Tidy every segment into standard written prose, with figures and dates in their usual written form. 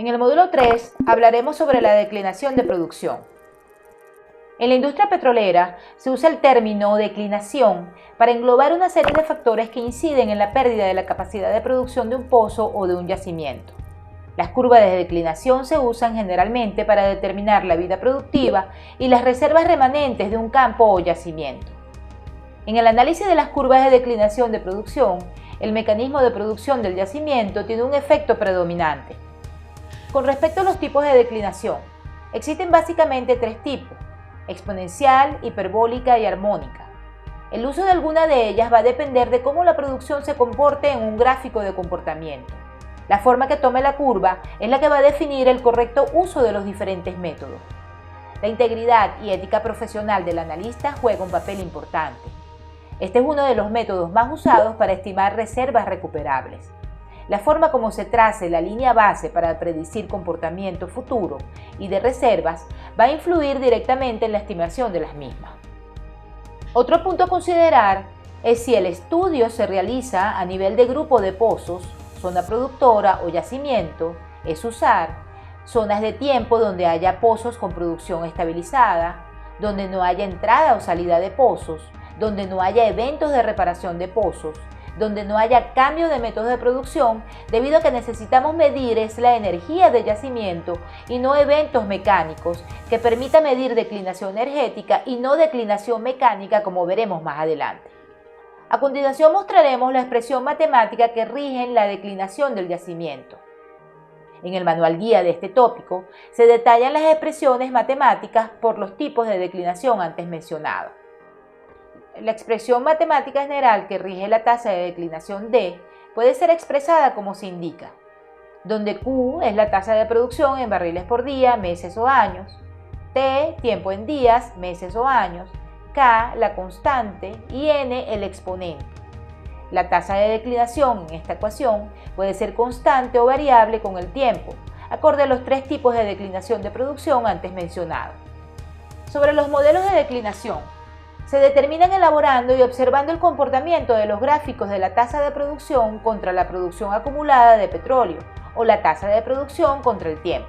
En el módulo 3 hablaremos sobre la declinación de producción. En la industria petrolera se usa el término declinación para englobar una serie de factores que inciden en la pérdida de la capacidad de producción de un pozo o de un yacimiento. Las curvas de declinación se usan generalmente para determinar la vida productiva y las reservas remanentes de un campo o yacimiento. En el análisis de las curvas de declinación de producción, el mecanismo de producción del yacimiento tiene un efecto predominante. Con respecto a los tipos de declinación, existen básicamente tres tipos: exponencial, hiperbólica y armónica. El uso de alguna de ellas va a depender de cómo la producción se comporte en un gráfico de comportamiento. La forma que tome la curva es la que va a definir el correcto uso de los diferentes métodos. La integridad y ética profesional del analista juega un papel importante. Este es uno de los métodos más usados para estimar reservas recuperables. La forma como se trace la línea base para predecir comportamiento futuro y de reservas va a influir directamente en la estimación de las mismas. Otro punto a considerar es si el estudio se realiza a nivel de grupo de pozos, zona productora o yacimiento, es usar zonas de tiempo donde haya pozos con producción estabilizada, donde no haya entrada o salida de pozos, donde no haya eventos de reparación de pozos, donde no haya cambio de métodos de producción, debido a que necesitamos medir es la energía de yacimiento y no eventos mecánicos que permita medir declinación energética y no declinación mecánica, como veremos más adelante. A continuación mostraremos la expresión matemática que rige la declinación del yacimiento. En el manual guía de este tópico se detallan las expresiones matemáticas por los tipos de declinación antes mencionados. La expresión matemática general que rige la tasa de declinación D puede ser expresada como se indica, donde Q es la tasa de producción en barriles por día, meses o años, T, tiempo en días, meses o años, K, la constante, y N, el exponente. La tasa de declinación en esta ecuación puede ser constante o variable con el tiempo, acorde a los tres tipos de declinación de producción antes mencionados. Sobre los modelos de declinación, se determinan elaborando y observando el comportamiento de los gráficos de la tasa de producción contra la producción acumulada de petróleo o la tasa de producción contra el tiempo.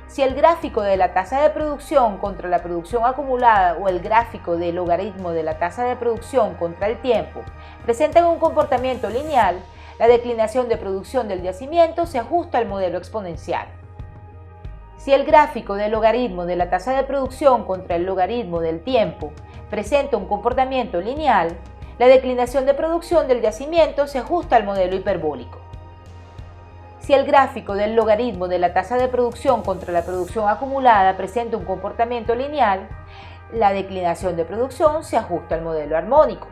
Si el gráfico de la tasa de producción contra la producción acumulada o el gráfico del logaritmo de la tasa de producción contra el tiempo presentan un comportamiento lineal, la declinación de producción del yacimiento se ajusta al modelo exponencial. Si el gráfico del logaritmo de la tasa de producción contra el logaritmo del tiempo presenta un comportamiento lineal, la declinación de producción del yacimiento se ajusta al modelo hiperbólico. Si el gráfico del logaritmo de la tasa de producción contra la producción acumulada presenta un comportamiento lineal, la declinación de producción se ajusta al modelo armónico.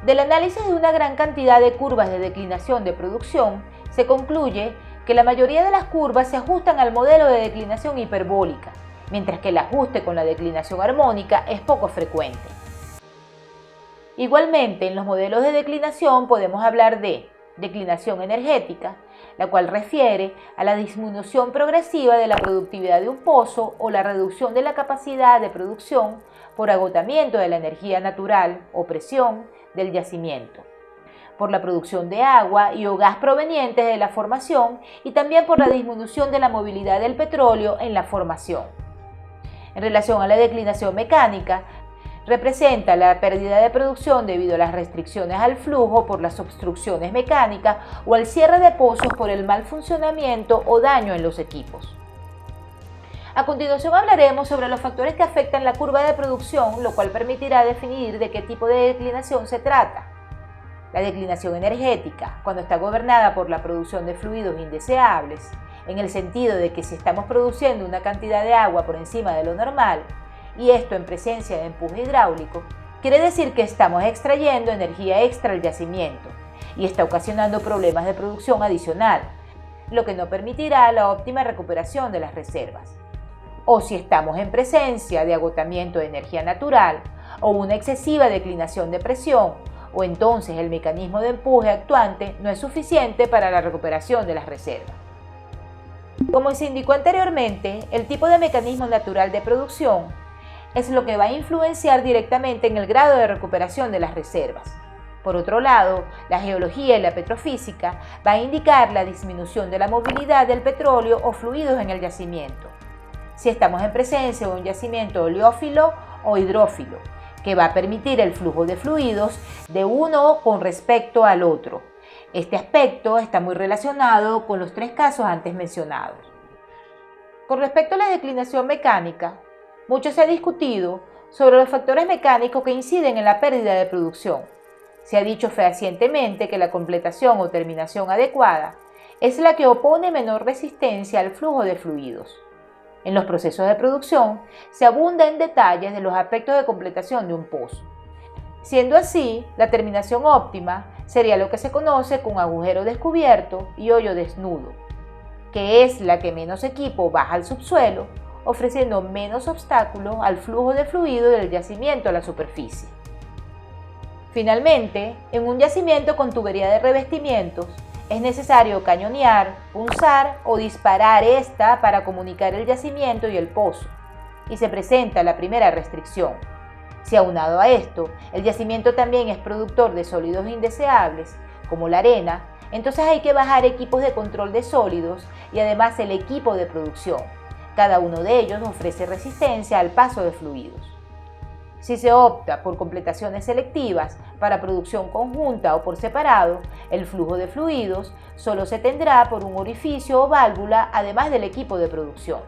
Del análisis de una gran cantidad de curvas de declinación de producción, se concluye que la mayoría de las curvas se ajustan al modelo de declinación hiperbólica, mientras que el ajuste con la declinación armónica es poco frecuente. Igualmente, en los modelos de declinación podemos hablar de declinación energética, la cual refiere a la disminución progresiva de la productividad de un pozo o la reducción de la capacidad de producción por agotamiento de la energía natural o presión del yacimiento, por la producción de agua y o gas provenientes de la formación y también por la disminución de la movilidad del petróleo en la formación. En relación a la declinación mecánica, representa la pérdida de producción debido a las restricciones al flujo por las obstrucciones mecánicas o al cierre de pozos por el mal funcionamiento o daño en los equipos. A continuación hablaremos sobre los factores que afectan la curva de producción, lo cual permitirá definir de qué tipo de declinación se trata. La declinación energética, cuando está gobernada por la producción de fluidos indeseables, en el sentido de que si estamos produciendo una cantidad de agua por encima de lo normal, y esto en presencia de empuje hidráulico, quiere decir que estamos extrayendo energía extra al yacimiento y está ocasionando problemas de producción adicional, lo que no permitirá la óptima recuperación de las reservas. O si estamos en presencia de agotamiento de energía natural o una excesiva declinación de presión, o entonces el mecanismo de empuje actuante no es suficiente para la recuperación de las reservas. Como se indicó anteriormente, el tipo de mecanismo natural de producción es lo que va a influenciar directamente en el grado de recuperación de las reservas. Por otro lado, la geología y la petrofísica van a indicar la disminución de la movilidad del petróleo o fluidos en el yacimiento. Si estamos en presencia de un yacimiento oleófilo o hidrófilo, que va a permitir el flujo de fluidos de uno con respecto al otro. Este aspecto está muy relacionado con los tres casos antes mencionados. Con respecto a la declinación mecánica, mucho se ha discutido sobre los factores mecánicos que inciden en la pérdida de producción. Se ha dicho fehacientemente que la completación o terminación adecuada es la que opone menor resistencia al flujo de fluidos. En los procesos de producción se abunda en detalles de los aspectos de completación de un pozo. Siendo así, la terminación óptima sería lo que se conoce como agujero descubierto y hoyo desnudo, que es la que menos equipo baja al subsuelo, ofreciendo menos obstáculos al flujo de fluido del yacimiento a la superficie. Finalmente, en un yacimiento con tubería de revestimientos, es necesario cañonear, punzar o disparar esta para comunicar el yacimiento y el pozo, y se presenta la primera restricción. Si aunado a esto, el yacimiento también es productor de sólidos indeseables, como la arena, entonces hay que bajar equipos de control de sólidos y además el equipo de producción. Cada uno de ellos ofrece resistencia al paso de fluidos. Si se opta por completaciones selectivas para producción conjunta o por separado, el flujo de fluidos solo se tendrá por un orificio o válvula además del equipo de producción.